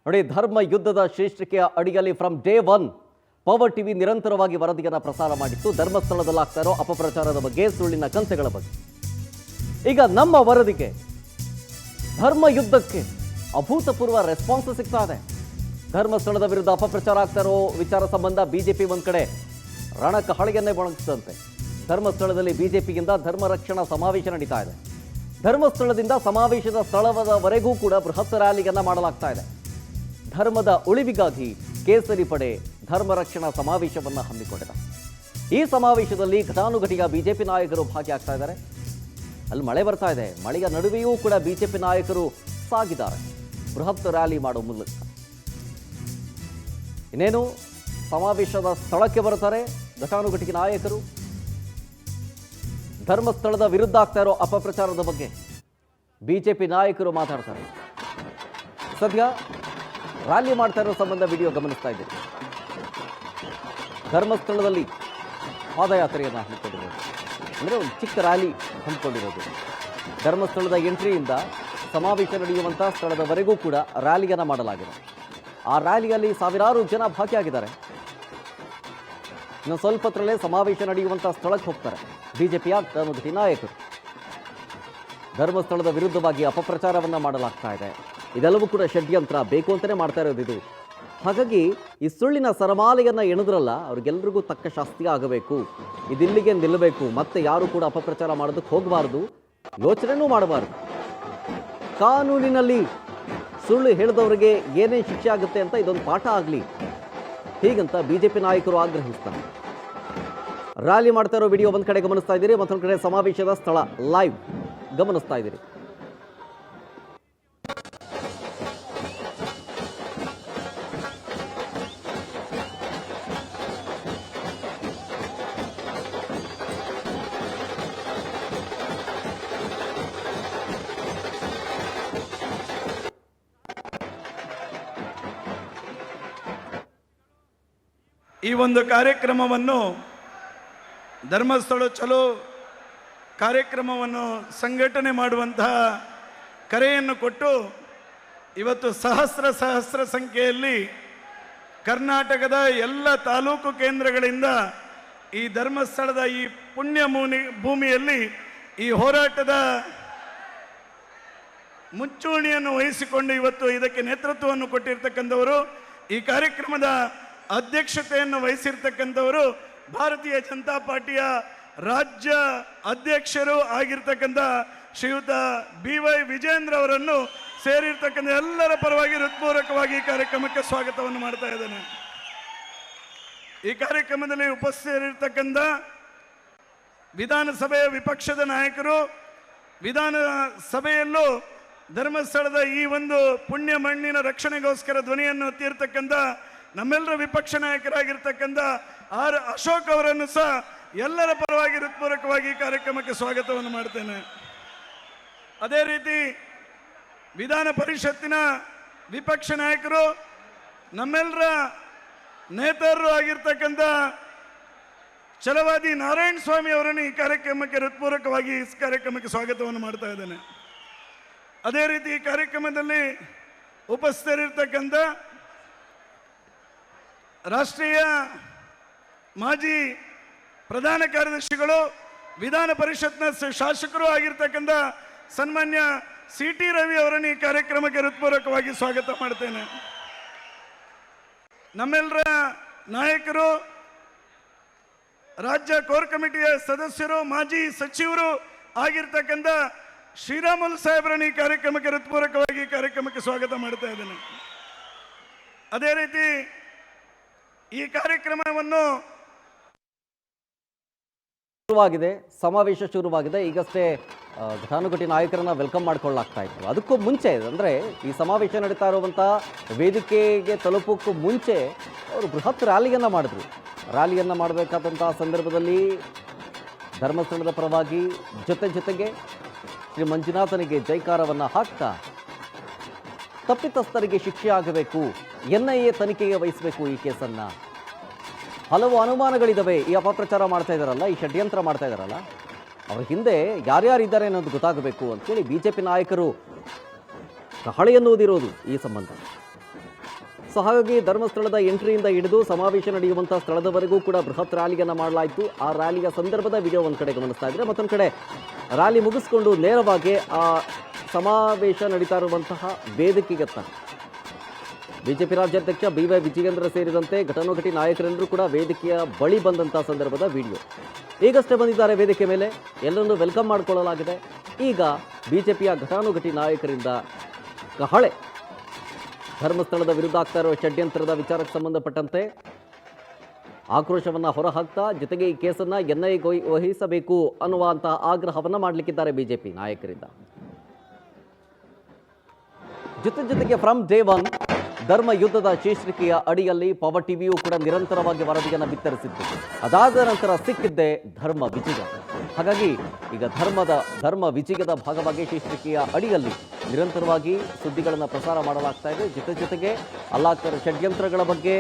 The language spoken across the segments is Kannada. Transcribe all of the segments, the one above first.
ನೋಡಿ, ಧರ್ಮ ಯುದ್ಧದ ಶೀರ್ಷಿಕೆಯ ಅಡಿಯಲ್ಲಿ from day one power TV ನಿರಂತರವಾಗಿ ವರದಿಯನ್ನು ಪ್ರಸಾರ ಮಾಡಿತ್ತು. ಧರ್ಮಸ್ಥಳದಲ್ಲಾಗ್ತಾ ಇರೋ ಅಪಪ್ರಚಾರದ ಬಗ್ಗೆ, ಸುಳ್ಳಿನ ಕಂತೆಗಳ ಬಗ್ಗೆ. ಈಗ ನಮ್ಮ ವರದಿಗೆ, ಧರ್ಮ ಯುದ್ಧಕ್ಕೆ ಅಭೂತಪೂರ್ವ ರೆಸ್ಪಾನ್ಸ್ ಸಿಗ್ತಾ ಇದೆ. ಧರ್ಮಸ್ಥಳದ ವಿರುದ್ಧ ಅಪಪ್ರಚಾರ ಆಗ್ತಾ ಇರೋ ವಿಚಾರ ಸಂಬಂಧ ಬಿಜೆಪಿ ಒಂದ್ ಕಡೆ ರಣಕಹಳೆಯನ್ನೇ ಮೊಳಗಿಸಿದಂತೆ ಧರ್ಮಸ್ಥಳದಲ್ಲಿ ಬಿಜೆಪಿಯಿಂದ ಧರ್ಮ ರಕ್ಷಣಾ ಸಮಾವೇಶ ನಡೀತಾ ಇದೆ. ಧರ್ಮಸ್ಥಳದಿಂದ ಸಮಾವೇಶದ ಸ್ಥಳದವರೆಗೂ ಕೂಡ ಬೃಹತ್ ರ್ಯಾಲಿಯನ್ನ ಮಾಡಲಾಗ್ತಾ ಇದೆ. ಧರ್ಮದ ಉಳಿವಿಗಾಗಿ ಕೇಸರಿ ಪಡೆ ಧರ್ಮ ರಕ್ಷಣಾ ಸಮಾವೇಶವನ್ನ ಹಮ್ಮಿಕೊಂಡಿದೆ. ಈ ಸಮಾವೇಶದಲ್ಲಿ ಘಟಾನುಘಟಿಯ ಬಿಜೆಪಿ ನಾಯಕರು ಭಾಗಿಯಾಗ್ತಾ ಇದ್ದಾರೆ. ಅಲ್ಲಿ ಮಳೆ ಬರ್ತಾ ಇದೆ. ಮಳೆಯ ನಡುವೆಯೂ ಕೂಡ ಬಿಜೆಪಿ ನಾಯಕರು ಸಾಗಿದ್ದಾರೆ ಬೃಹತ್ ರ್ಯಾಲಿ ಮಾಡುವ ಮೂಲಕ. ಇನ್ನೇನು ಸಮಾವೇಶದ ಸ್ಥಳಕ್ಕೆ ಬರ್ತಾರೆ ಘಟಾನುಘಟಿ ನಾಯಕರು. ಧರ್ಮಸ್ಥಳದ ವಿರುದ್ಧ ಆಗ್ತಾ ಇರೋ ಅಪಪ್ರಚಾರದ ಬಗ್ಗೆ ಬಿಜೆಪಿ ನಾಯಕರು ಮಾತಾಡ್ತಾರೆ. ಸದ್ಯ ರ್ಯಾಲಿ ಮಾಡ್ತಾ ಇರೋ ಸಂಬಂಧ ವಿಡಿಯೋ ಗಮನಿಸ್ತಾ ಇದ್ದೀರಿ. ಧರ್ಮಸ್ಥಳದಲ್ಲಿ ಪಾದಯಾತ್ರೆಯನ್ನು ಹಮ್ಮಿಕೊಂಡಿರೋದು, ಅಂದರೆ ಒಂದು ಚಿಕ್ಕ ರ್ಯಾಲಿ ಹಮ್ಮಿಕೊಂಡಿರೋದು. ಧರ್ಮಸ್ಥಳದ ಎಂಟ್ರಿಯಿಂದ ಸಮಾವೇಶ ನಡೆಯುವಂಥ ಸ್ಥಳದವರೆಗೂ ಕೂಡ ರ್ಯಾಲಿಯನ್ನು ಮಾಡಲಾಗಿದೆ. ಆ ರ್ಯಾಲಿಯಲ್ಲಿ ಸಾವಿರಾರು ಜನ ಭಾಗಿಯಾಗಿದ್ದಾರೆ. ಇನ್ನು ಸ್ವಲ್ಪತ್ರಲ್ಲೇ ಸಮಾವೇಶ ನಡೆಯುವಂಥ ಸ್ಥಳಕ್ಕೆ ಹೋಗ್ತಾರೆ ಬಿಜೆಪಿಯ ಘಟಾನುಘಟಿ ನಾಯಕರು. ಧರ್ಮಸ್ಥಳದ ವಿರುದ್ಧವಾಗಿ ಅಪಪ್ರಚಾರವನ್ನು ಮಾಡಲಾಗ್ತಾ ಇದೆ. ಇದೆಲ್ಲವೂ ಕೂಡ ಷಡ್ಯಂತ್ರ, ಬೇಕು ಅಂತಲೇ ಮಾಡ್ತಾ ಇರೋದು ಇದು. ಹಾಗಾಗಿ ಈ ಸುಳ್ಳಿನ ಸರಮಾಲೆಯನ್ನು ಎಣೆದ್ರಲ್ಲ, ಅವ್ರಿಗೆಲ್ರಿಗೂ ತಕ್ಕ ಶಾಸ್ತಿ ಆಗಬೇಕು. ಇದಿಲ್ಲಿಗೆ ನಿಲ್ಲಬೇಕು. ಮತ್ತೆ ಯಾರು ಕೂಡ ಅಪಪ್ರಚಾರ ಮಾಡೋದಕ್ಕೆ ಹೋಗಬಾರ್ದು, ಯೋಚನೆನೂ ಮಾಡಬಾರ್ದು. ಕಾನೂನಿನಲ್ಲಿ ಸುಳ್ಳು ಹೇಳಿದವರಿಗೆ ಏನೇನು ಶಿಕ್ಷೆ ಆಗುತ್ತೆ ಅಂತ ಇದೊಂದು ಪಾಠ ಆಗಲಿ, ಹೀಗಂತ ಬಿಜೆಪಿ ನಾಯಕರು ಆಗ್ರಹಿಸ್ತಾರೆ. ರ್ಯಾಲಿ ಮಾಡ್ತಾ ಇರೋ ವಿಡಿಯೋ ಒಂದು ಕಡೆ ಗಮನಿಸ್ತಾ ಇದ್ದೀರಿ, ಮತ್ತೊಂದು ಕಡೆ ಸಮಾವೇಶದ ಸ್ಥಳ ಲೈವ್ ಗಮನಿಸ್ತಾ ಇದ್ದೀರಿ. ಈ ಒಂದು ಕಾರ್ಯಕ್ರಮವನ್ನು ಧರ್ಮಸ್ಥಳ ಚಲೋ ಕಾರ್ಯಕ್ರಮವನ್ನು ಸಂಘಟನೆ ಮಾಡುವಂತಹ ಕರೆಯನ್ನು ಕೊಟ್ಟು ಇವತ್ತು ಸಹಸ್ರ ಸಂಖ್ಯೆಯಲ್ಲಿ ಕರ್ನಾಟಕದ ಎಲ್ಲ ತಾಲೂಕು ಕೇಂದ್ರಗಳಿಂದ ಈ ಧರ್ಮಸ್ಥಳದ ಈ ಪುಣ್ಯ ಭೂಮಿಯಲ್ಲಿ ಈ ಹೋರಾಟದ ಮುಂಚೂಣಿಯನ್ನು ವಹಿಸಿಕೊಂಡು ಇವತ್ತು ಇದಕ್ಕೆ ನೇತೃತ್ವವನ್ನು ಕೊಟ್ಟಿರ್ತಕ್ಕಂಥವರು, ಈ ಕಾರ್ಯಕ್ರಮದ ಅಧ್ಯಕ್ಷತೆಯನ್ನು ವಹಿಸಿರ್ತಕ್ಕಂಥವರು ಭಾರತೀಯ ಜನತಾ ಪಾರ್ಟಿಯ ರಾಜ್ಯ ಅಧ್ಯಕ್ಷರು ಆಗಿರ್ತಕ್ಕಂಥ ಶ್ರೀಯುತ BY ವಿಜೇಂದ್ರ ಅವರನ್ನು ಸೇರಿರ್ತಕ್ಕಂಥ ಎಲ್ಲರ ಪರವಾಗಿ ಹೃತ್ಪೂರ್ವಕವಾಗಿ ಈ ಕಾರ್ಯಕ್ರಮಕ್ಕೆ ಸ್ವಾಗತವನ್ನು ಮಾಡ್ತಾ ಇದ್ದೇನೆ. ಈ ಕಾರ್ಯಕ್ರಮದಲ್ಲಿ ಉಪಸ್ಥಿತರಿರ್ತಕ್ಕಂಥ ವಿಧಾನಸಭೆಯ ವಿಪಕ್ಷದ ನಾಯಕರು, ವಿಧಾನಸಭೆಯಲ್ಲೂ ಧರ್ಮಸ್ಥಳದ ಈ ಒಂದು ಪುಣ್ಯ ಮಣ್ಣಿನ ರಕ್ಷಣೆಗೋಸ್ಕರ ಧ್ವನಿಯನ್ನು ಎತ್ತಿರ್ತಕ್ಕಂಥ ನಮ್ಮೆಲ್ಲರ ವಿಪಕ್ಷ ನಾಯಕರಾಗಿರ್ತಕ್ಕಂಥ R ಅಶೋಕ್ ಅವರನ್ನು ಸಹ ಎಲ್ಲರ ಪರವಾಗಿ ಹೃತ್ಪೂರ್ವಕವಾಗಿ ಈ ಕಾರ್ಯಕ್ರಮಕ್ಕೆ ಸ್ವಾಗತವನ್ನು ಮಾಡ್ತೇನೆ. ಅದೇ ರೀತಿ ವಿಧಾನ ಪರಿಷತ್ತಿನ ವಿಪಕ್ಷ ನಾಯಕರು, ನಮ್ಮೆಲ್ಲರ ನೇತಾರರು ಆಗಿರ್ತಕ್ಕಂಥ ಛಲವಾದಿ ನಾರಾಯಣ ಸ್ವಾಮಿ ಅವರನ್ನು ಈ ಕಾರ್ಯಕ್ರಮಕ್ಕೆ ಹೃತ್ಪೂರ್ವಕವಾಗಿ ಈ ಕಾರ್ಯಕ್ರಮಕ್ಕೆ ಸ್ವಾಗತವನ್ನು ಮಾಡ್ತಾ ಇದ್ದೇನೆ. ಅದೇ ರೀತಿ ಈ ಕಾರ್ಯಕ್ರಮದಲ್ಲಿ ಉಪಸ್ಥಿತರಿರ್ತಕ್ಕಂಥ ರಾಷ್ಟ್ರೀಯ ಮಾಜಿ ಪ್ರಧಾನ ಕಾರ್ಯದರ್ಶಿಗಳು, ವಿಧಾನ ಪರಿಷತ್ನ ಶಾಸಕರು ಆಗಿರ್ತಕ್ಕಂಥ ಸನ್ಮಾನ್ಯ CT ರವಿ ಅವರನ್ನು ಈ ಕಾರ್ಯಕ್ರಮಕ್ಕೆ ಹೃತ್ಪೂರ್ವಕವಾಗಿ ಸ್ವಾಗತ ಮಾಡ್ತೇನೆ. ನಮ್ಮೆಲ್ಲರ ನಾಯಕರು, ರಾಜ್ಯ ಕೋರ್ ಕಮಿಟಿಯ ಸದಸ್ಯರು, ಮಾಜಿ ಸಚಿವರು ಆಗಿರ್ತಕ್ಕಂಥ ಶ್ರೀರಾಮುಲು ಸಾಹೇಬರನ್ನು ಈ ಕಾರ್ಯಕ್ರಮಕ್ಕೆ ಹೃತ್ಪೂರ್ವಕವಾಗಿ ಈ ಕಾರ್ಯಕ್ರಮಕ್ಕೆ ಸ್ವಾಗತ ಮಾಡ್ತಾ ಇದ್ದೇನೆ. ಅದೇ ರೀತಿ ಈ ಕಾರ್ಯಕ್ರಮವನ್ನು ಶುರುವಾಗಿದೆ, ಸಮಾವೇಶ ಶುರುವಾಗಿದೆ. ಈಗಷ್ಟೇ ಘಟಾನುಘಟಿ ನಾಯಕರನ್ನ ವೆಲ್ಕಮ್ ಮಾಡ್ಕೊಳ್ಳಾಗ್ತಾ ಇತ್ತು. ಅದಕ್ಕೂ ಮುಂಚೆ, ಅಂದರೆ ಈ ಸಮಾವೇಶ ನಡೀತಾ ಇರುವಂಥ ವೇದಿಕೆಗೆ ತಲುಪೋಕ್ಕೂ ಮುಂಚೆ ಅವರು ಬೃಹತ್ ರ್ಯಾಲಿಯನ್ನು ಮಾಡಿದ್ರು. ರ್ಯಾಲಿಯನ್ನು ಮಾಡಬೇಕಾದಂಥ ಸಂದರ್ಭದಲ್ಲಿ ಧರ್ಮಸ್ಥಳದ ಪರವಾಗಿ ಜೊತೆಗೆ ಶ್ರೀ ಮಂಜುನಾಥನಿಗೆ ಜೈಕಾರವನ್ನು ಹಾಕ್ತಾ ತಪ್ಪಿತಸ್ಥರಿಗೆ ಶಿಕ್ಷೆ ಆಗಬೇಕು, NIA ತನಿಖೆಗೆ ವಹಿಸಬೇಕು ಈ ಕೇಸನ್ನು. ಹಲವು ಅನುಮಾನಗಳಿದ್ದಾವೆ. ಈ ಅಪಪ್ರಚಾರ ಮಾಡ್ತಾ ಇದ್ದಾರಲ್ಲ, ಈ ಷಡ್ಯಂತ್ರ ಮಾಡ್ತಾ ಇದ್ದಾರಲ್ಲ, ಅವ್ರ ಹಿಂದೆ ಯಾರ್ಯಾರಿದ್ದಾರೆ ಅನ್ನೋದು ಗೊತ್ತಾಗಬೇಕು ಅಂತೇಳಿ ಬಿಜೆಪಿ ನಾಯಕರು ಕಹಳೆಯನ್ನು ಓದಿರೋದು ಈ ಸಂಬಂಧ. ಸೊ ಹಾಗಾಗಿ ಧರ್ಮಸ್ಥಳದ ಎಂಟ್ರಿಯಿಂದ ಹಿಡಿದು ಸಮಾವೇಶ ನಡೆಯುವಂಥ ಸ್ಥಳದವರೆಗೂ ಕೂಡ ಬೃಹತ್ ರ್ಯಾಲಿಯನ್ನು ಮಾಡಲಾಯಿತು. ಆ ರ್ಯಾಲಿಯ ಸಂದರ್ಭದ ವಿಡಿಯೋ ಒಂದು ಕಡೆ ಗಮನಿಸ್ತಾ ಇದ್ರೆ, ಮತ್ತೊಂದು ಕಡೆ ರ್ಯಾಲಿ ಮುಗಿಸ್ಕೊಂಡು ನೇರವಾಗಿ ಆ ಸಮಾವೇಶ ನಡೀತಾ ಇರುವಂತಹ ವೇದಿಕೆಗತ್ತ ಬಿಜೆಪಿ ರಾಜ್ಯಾಧ್ಯಕ್ಷ BY ವಿಜಯೇಂದ್ರ ಸೇರಿದಂತೆ ಘಟಾನುಘಟಿ ನಾಯಕರೆಲ್ಲರೂ ಕೂಡ ವೇದಿಕೆಯ ಬಳಿ ಬಂದಂಥ ಸಂದರ್ಭದ ವಿಡಿಯೋ. ಈಗಷ್ಟೇ ಬಂದಿದ್ದಾರೆ ವೇದಿಕೆ ಮೇಲೆ, ಎಲ್ಲರನ್ನೂ ವೆಲ್ಕಮ್ ಮಾಡಿಕೊಳ್ಳಲಾಗಿದೆ. ಈಗ ಬಿಜೆಪಿಯ ಘಟಾನುಘಟಿ ನಾಯಕರಿಂದ ಕಹಳೆ. ಧರ್ಮಸ್ಥಳದ ವಿರುದ್ಧ ಆಗ್ತಾ ಇರುವ ಷಡ್ಯಂತ್ರದ ವಿಚಾರಕ್ಕೆ ಸಂಬಂಧಪಟ್ಟಂತೆ ಆಕ್ರೋಶವನ್ನು ಹೊರಹಾಕ್ತಾ, ಜೊತೆಗೆ ಈ ಕೇಸನ್ನು NIA ವಹಿಸಬೇಕು ಅನ್ನುವಂತಹ ಆಗ್ರಹವನ್ನು ಮಾಡಲಿಕ್ಕಿದ್ದಾರೆ ಬಿಜೆಪಿ ನಾಯಕರಿಂದ. ಜೊತೆಗೆ ಫ್ರಮ್ ಡೇ ಒನ್ ಧರ್ಮ ಯುದ್ಧದ ಶೀರ್ಷಿಕೆಯ ಅಡಿಯಲ್ಲಿ ಪವರ್ ಟಿವಿಯೂ ಕೂಡ ನಿರಂತರವಾಗಿ ವರದಿಯನ್ನು ಬಿತ್ತರಿಸಿತ್ತು. ಅದಾದ ನಂತರ ಸಿಕ್ಕಿದ್ದೇ ಧರ್ಮ ವಿಜಯ. ಹಾಗಾಗಿ ಈಗ ಧರ್ಮ ವಿಜಯದ ಭಾಗವಾಗಿ ಶೀರ್ಷಿಕೆಯ ಅಡಿಯಲ್ಲಿ ನಿರಂತರವಾಗಿ ಸುದ್ದಿಗಳನ್ನು ಪ್ರಸಾರ ಮಾಡಲಾಗ್ತಾ ಇದೆ. ಜೊತೆಗೆ ಅಲ್ಲಾಗ್ತಾ ಷಡ್ಯಂತ್ರಗಳ ಬಗ್ಗೆ,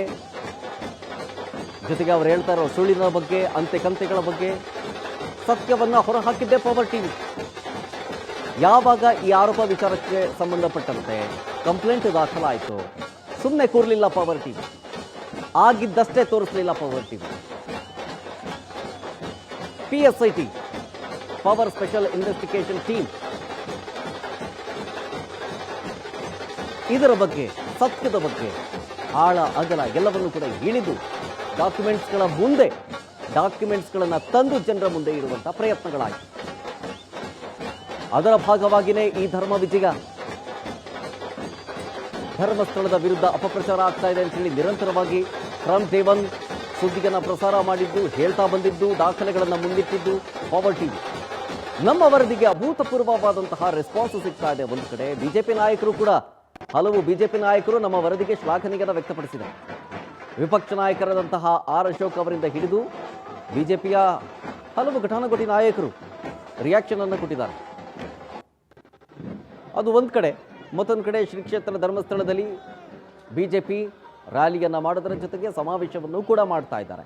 ಜೊತೆಗೆ ಅವರು ಹೇಳ್ತಾ ಇರೋ ಸುಳ್ಳಿನ ಬಗ್ಗೆ, ಅಂತೆಕಂತೆಗಳ ಬಗ್ಗೆ ಸತ್ಯವನ್ನು ಹೊರಹಾಕಿದ್ದೇ ಪವರ್ ಟಿವಿ. ಯಾವಾಗ ಈ ಆರೋಪ ವಿಚಾರಕ್ಕೆ ಸಂಬಂಧಪಟ್ಟಂತೆ ಕಂಪ್ಲೇಂಟ್ ದಾಖಲಾಯಿತು, ಸುಮ್ಮನೆ ಕೂರಲಿಲ್ಲ ಪವರ್ ಟಿವಿ, ಆಗಿದ್ದಷ್ಟೇ ತೋರಿಸಲಿಲ್ಲ power TV. PSIT power special investigation team ಇದರ ಬಗ್ಗೆ, ಸತ್ಯದ ಬಗ್ಗೆ ಆಳ ಅಗಲ ಎಲ್ಲವನ್ನು ಕೂಡ ಇಳಿದು ಡಾಕ್ಯುಮೆಂಟ್ಸ್ಗಳನ್ನು ತಂದು ಜನರ ಮುಂದೆ ಇಡುವಂಥ ಪ್ರಯತ್ನಗಳಾಯಿತು. ಅದರ ಭಾಗವಾಗಿಯೇ ಈ ಧರ್ಮ ವಿಜಯ. ಧರ್ಮಸ್ಥಳದ ವಿರುದ್ಧ ಅಪಪ್ರಚಾರ ಆಗ್ತಾ ಇದೆ ಅಂತೇಳಿ ನಿರಂತರವಾಗಿ ಫ್ರಮ್ ಡೇ ಒನ್ ಸುದ್ದಿಯನ್ನು ಪ್ರಸಾರ ಮಾಡಿದ್ದು, ಹೇಳ್ತಾ ಬಂದಿದ್ದು, ದಾಖಲೆಗಳನ್ನು ಮುಂದಿಟ್ಟಿದ್ದು ಪವರ್ ಟಿವಿ. ನಮ್ಮ ವರದಿಗೆ ಅಭೂತಪೂರ್ವವಾದಂತಹ ರೆಸ್ಪಾನ್ಸ್ ಸಿಗ್ತಾ ಇದೆ. ಒಂದು ಕಡೆ ಹಲವು ಬಿಜೆಪಿ ನಾಯಕರು ನಮ್ಮ ವರದಿಗೆ ಶ್ಲಾಘನೆಯನ್ನು ವ್ಯಕ್ತಪಡಿಸಿದ್ದಾರೆ. ವಿಪಕ್ಷ ನಾಯಕರಾದಂತಹ R ಅಶೋಕ್ ಅವರಿಂದ ಹಿಡಿದು ಬಿಜೆಪಿಯ ಹಲವು ಘಟಾನುಘಟಿ ನಾಯಕರು ರಿಯಾಕ್ಷನ್ ಅನ್ನು ಕೊಟ್ಟಿದ್ದಾರೆ. ಅದು ಒಂದು ಕಡೆ. ಮತ್ತೊಂದು ಕಡೆ ಶ್ರೀ ಕ್ಷೇತ್ರ ಧರ್ಮಸ್ಥಳದಲ್ಲಿ ಬಿಜೆಪಿ ರ್ಯಾಲಿಯನ್ನು ಮಾಡೋದರ ಜೊತೆಗೆ ಸಮಾವೇಶವನ್ನು ಕೂಡ ಮಾಡ್ತಾ ಇದ್ದಾರೆ.